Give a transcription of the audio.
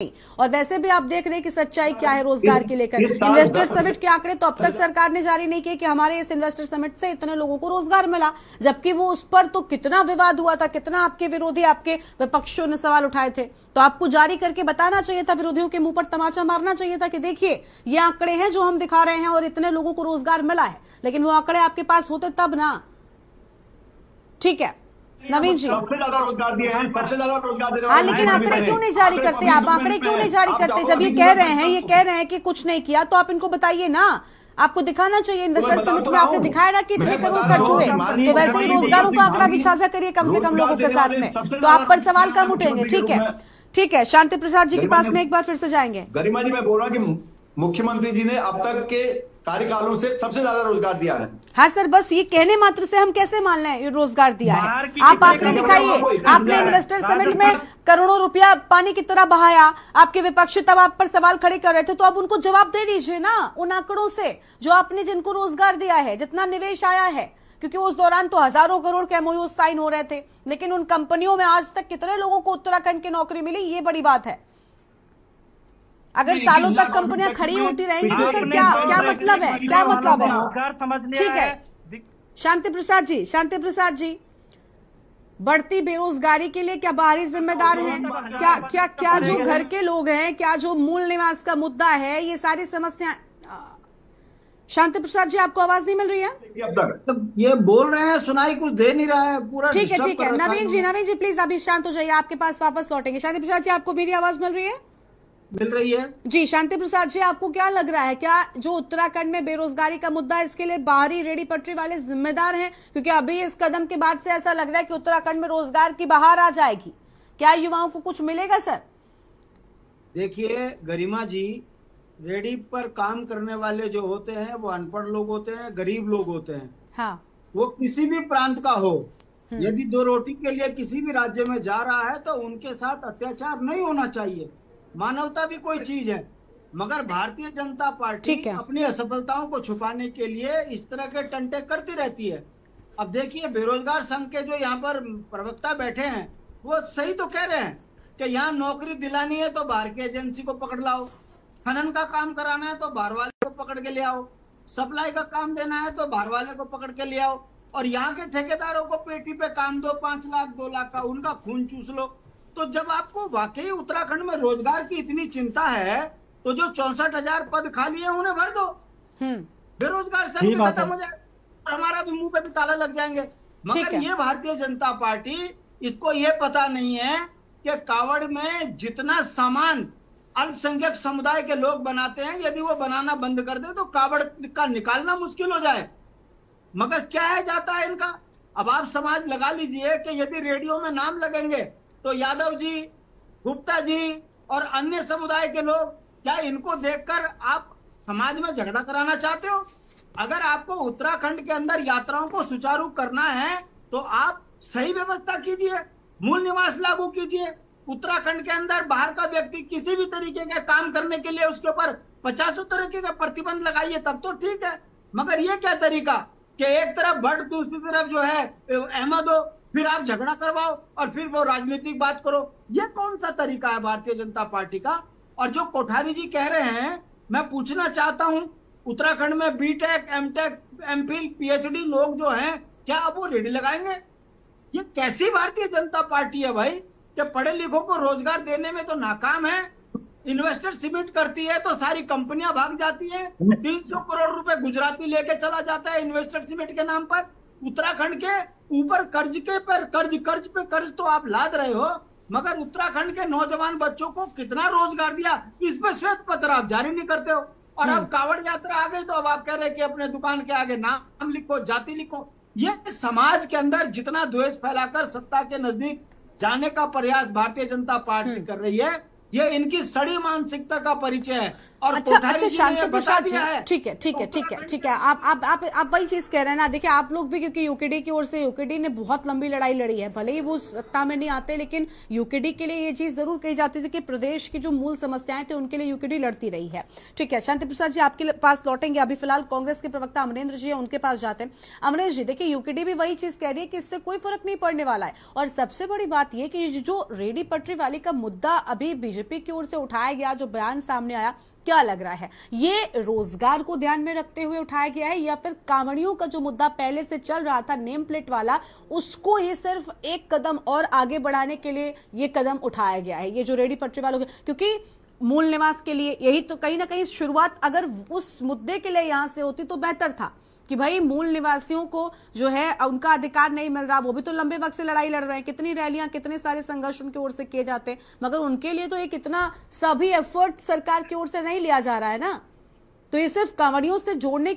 और वैसे भी आप देख रहे हैं कि सच्चाई क्या है रोजगार के लेकर। इन्वेस्टर समिट के आंकड़े तो अब तक सरकार ने जारी नहीं किए कि हमारे इस इन्वेस्टर समिट से इतने लोगों को रोजगार मिला, जबकि वो उस पर तो कितना विवाद हुआ था, कितना आपके विरोधी, आपके विपक्षियों ने सवाल उठाए थे। तो आपको जारी करके बताना चाहिए था, विरोधियों के मुंह पर तमाचा मारना चाहिए था कि देखिए ये आंकड़े हैं जो हम दिखा रहे हैं और इतने लोगों को रोजगार मिला है। लेकिन वो आंकड़े आपके पास होते तब ना। ठीक है नवीन जी, सबसे ज्यादा रोजगार दिए हैं, सबसे ज्यादा रोजगार दे रहे हैं। हाँ, लेकिन आंकड़े क्यों नहीं जारी करते आप? आंकड़े क्यों नहीं जारी करते? जब ये कह रहे हैं कि कुछ नहीं किया, तो आप इनको बताइए ना। आपको दिखाना चाहिए। इन्वेस्टर समिट में आपने दिखाया ना कि इतने करोड़ खर्च हुए, तो वैसे ही रोजगारों का आंकड़ा भी साझा करिए कम से कम लोगों के साथ में, तो आप पर सवाल कम उठेंगे। ठीक है शांति प्रसाद जी के पास में एक बार फिर से जाएंगे। गरिमा जी, मैं बोल रहा हूँ कि मुख्यमंत्री जी ने अब तक के कार्यकालों से सबसे ज्यादा रोजगार दिया है। हाँ सर, बस ये कहने मात्र से हम कैसे मान लें रोजगार दिया है? आप आंकड़े दिखाइए। आपने इन्वेस्टर समिट में करोड़ों रुपया पानी की तरह बहाया, आपके विपक्षी तब आप पर सवाल खड़े कर रहे थे, तो अब उनको जवाब दे दीजिए ना उन आंकड़ों से, जो आपने जिनको रोजगार दिया है, जितना निवेश आया है। क्योंकि उस दौरान तो हजारों करोड़ के एमओयू साइन हो रहे थे, लेकिन उन कंपनियों में आज तक कितने लोगों को उत्तराखंड की नौकरी मिली, ये बड़ी बात है। अगर सालों तक कंपनियां खड़ी होती रहेंगी तो सर क्या मतलब है? क्या मतलब है? ठीक है शांति प्रसाद जी, बढ़ती बेरोजगारी के लिए क्या बाहरी जिम्मेदार हैं? क्या जो घर के लोग हैं, क्या जो मूल निवास का मुद्दा है, ये सारी समस्या। शांति प्रसाद जी, आपको आवाज नहीं मिल रही है? तो ये बोल रहे हैं, सुनाई कुछ दे नहीं रहा है पूरा। ठीक है नवीन जी प्लीज अभी शांत हो जाइए, आपके पास वापस लौटेंगे। शांति प्रसाद जी, आपको मेरी आवाज मिल रही है? मिल रही है जी। शांति प्रसाद जी, आपको क्या लग रहा है, क्या जो उत्तराखंड में बेरोजगारी का मुद्दा है, इसके लिए बाहरी रेडी पटरी वाले जिम्मेदार हैं? क्योंकि अभी इस कदम के बाद से ऐसा लग रहा है कि उत्तराखंड में रोजगार की बहार आ जाएगी। क्या युवाओं को कुछ मिलेगा सर? देखिए गरिमा जी, रेडी पर काम करने वाले जो होते हैं वो अनपढ़ लोग होते हैं, गरीब लोग होते हैं। हाँ। वो किसी भी प्रांत का हो, यदि दो रोटी के लिए किसी भी राज्य में जा रहा है तो उनके साथ अत्याचार नहीं होना चाहिए। मानवता भी कोई चीज है। मगर भारतीय जनता पार्टी अपनी असफलताओं को छुपाने के लिए इस तरह के टंटे करती रहती है। अब देखिए, बेरोजगार संघ के जो यहाँ पर प्रवक्ता बैठे हैं वो सही तो कह रहे हैं कि यहाँ नौकरी दिलानी है तो बाहर की एजेंसी को पकड़ लाओ, खनन का काम कराना है तो बाहर वाले को पकड़ के ले आओ, सप्लाई का काम देना है तो बाहर वाले को पकड़ के ले आओ, और यहाँ के ठेकेदारों को पेटी पे काम दो, 5 लाख 2 लाख का, उनका खून चूस लो। तो जब आपको वाकई उत्तराखंड में रोजगार की इतनी चिंता है तो जो 64,000 पद खाली है उन्हें भर दो। बेरोजगार सब खत्म हो जाए, हमारा भी मुंह पे भी ताला लग जाएंगे। मगर ये भारतीय जनता पार्टी, इसको ये पता नहीं है कि कावड़ में जितना सामान अल्पसंख्यक समुदाय के लोग बनाते हैं, यदि वो बनाना बंद कर दे तो कावड़ का निकालना मुश्किल हो जाए। मगर क्या है जाता है इनका। अब आप समाज लगा लीजिए कि यदि रेडियो में नाम लगेंगे तो यादव जी, गुप्ता जी और अन्य समुदाय के लोग, क्या इनको देखकर आप समाज में झगड़ा कराना चाहते हो? अगर आपको उत्तराखंड के अंदर यात्राओं को सुचारू करना है तो आप सही व्यवस्था कीजिए, मूल निवास लागू कीजिए। उत्तराखंड के अंदर बाहर का व्यक्ति किसी भी तरीके का काम करने के लिए उसके ऊपर 50 तरीके का प्रतिबंध लगाइए, तब तो ठीक है। मगर ये क्या तरीका कि एक तरफ भट्ट, दूसरी तरफ जो है अहमद हो, फिर आप झगड़ा करवाओ और फिर वो राजनीतिक बात करो। ये कौन सा तरीका है भारतीय जनता पार्टी का? और जो कोठारी जी कह रहे हैं, मैं पूछना चाहता हूं, उत्तराखंड में बीटेक, एमटेक, एमफिल, पीएचडी लोग जो हैं, क्या अब वो रेडी लगाएंगे? ये कैसी भारतीय जनता पार्टी है भाई, कि पढ़े लिखों को रोजगार देने में तो नाकाम है। इन्वेस्टर समिट करती है तो सारी कंपनियां भाग जाती हैं। 300 करोड़ रुपए गुजराती लेके चला जाता है इन्वेस्टर समिट के नाम पर। उत्तराखंड के ऊपर कर्ज पे कर्ज तो आप लाद रहे हो, मगर उत्तराखंड के नौजवान बच्चों को कितना रोजगार दिया, इस पे श्वेत पत्र आप जारी नहीं करते हो। और अब कावड़ यात्रा आ गई तो अब आप कह रहे हैं कि अपने दुकान के आगे नाम लिखो, जाति लिखो। ये समाज के अंदर जितना द्वेष फैलाकर सत्ता के नजदीक जाने का प्रयास भारतीय जनता पार्टी कर रही है, ये इनकी सड़ी मानसिकता का परिचय है। और अच्छा शांति प्रसाद जी, ठीक है, आप वही चीज कह रहे हैं ना। देखिए आप लोग भी, क्योंकि यूकेडी की ओर से, यूकेडी ने बहुत लंबी लड़ाई लड़ी है, भले ही वो सत्ता में नहीं आते, लेकिन यूकेडी के लिए ये चीज जरूर कही जाती थी कि प्रदेश की जो मूल समस्याएं थी उनके लिए यूकेडी लड़ती रही है। ठीक है, शांति प्रसाद जी आपके पास लौटेंगे, अभी फिलहाल कांग्रेस के प्रवक्ता अमरेंद्र जी है, उनके पास जाते हैं। अमरेंद्र जी, देखिए यूकेडी भी वही चीज कह रही है कि इससे कोई फर्क नहीं पड़ने वाला है, और सबसे बड़ी बात यह कि जो रेडी पटरी वाली का मुद्दा अभी बीजेपी की ओर से उठाया गया, जो बयान सामने आया, क्या लग रहा है, ये रोजगार को ध्यान में रखते हुए उठाया गया है, या फिर कांवड़ियों का जो मुद्दा पहले से चल रहा था नेम प्लेट वाला, उसको ये सिर्फ एक कदम और आगे बढ़ाने के लिए ये कदम उठाया गया है, ये जो रेडी पटरी वालों के, क्योंकि मूल निवास के लिए यही तो कहीं ना कहीं शुरुआत अगर उस मुद्दे के लिए यहां से होती तो बेहतर था कि भाई मूल निवासियों को जो है उनका अधिकार नहीं मिल रहा, वो भी तो लंबे वक्त से लड़ाई लड़ रहे हैं, कितनी रैलियां, कितने सारे संघर्ष उनकी ओर से किए जाते हैं, मगर उनके लिए तो एक इतना सभी एफर्ट सरकार की ओर से नहीं लिया जा रहा है ना। तो ये सिर्फ कांवड़ियों से जोड़ने